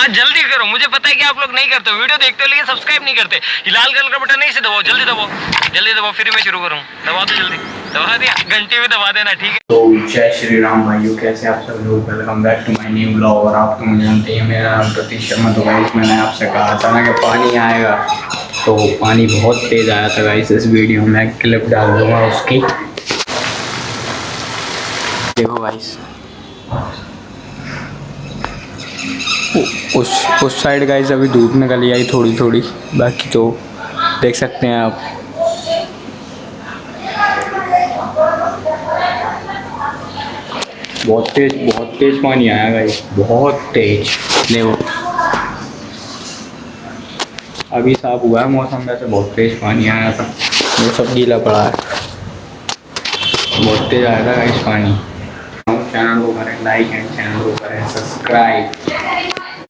जल्दी करो, मुझे पता है कि आप लोग नहीं करते, वीडियो देखते हो लेकिन सब्सक्राइब नहीं करते। ये लाल कलर का बटन नहीं से दबाओ, जल्दी दबाओ, जल्दी दबाओ, फिर मैं शुरू करूँ। दबा दो जल्दी, दबा दिया, घंटे में दबा देना, ठीक है। तो जय श्री राम भाइयों, कैसे आप सब लोग। Welcome back to my new blog. और आप तो मुझे जानते हैं, मेरा नाम प्रतीक शर्मा। तो गाइस मैंने आपसे कहा था ना कि पानी आएगा, तो पानी बहुत तेज़ आया था गाइस। इस वीडियो में क्लिप डाल दूँगा उसकी, देखो गाइस। उस साइड गाइस अभी धूप निकली आई थोड़ी थोड़ी, बाकी तो देख सकते हैं आप। बहुत तेज पानी आया गाइस, बहुत तेज। देखो अभी साफ हुआ है मौसम, वैसे बहुत तेज पानी आया था, वो सब गीला पड़ा है। बहुत तेज आया था गाइस पानी। चैनल को करें लाइक एंड चैनल को करें सब्सक्राइब।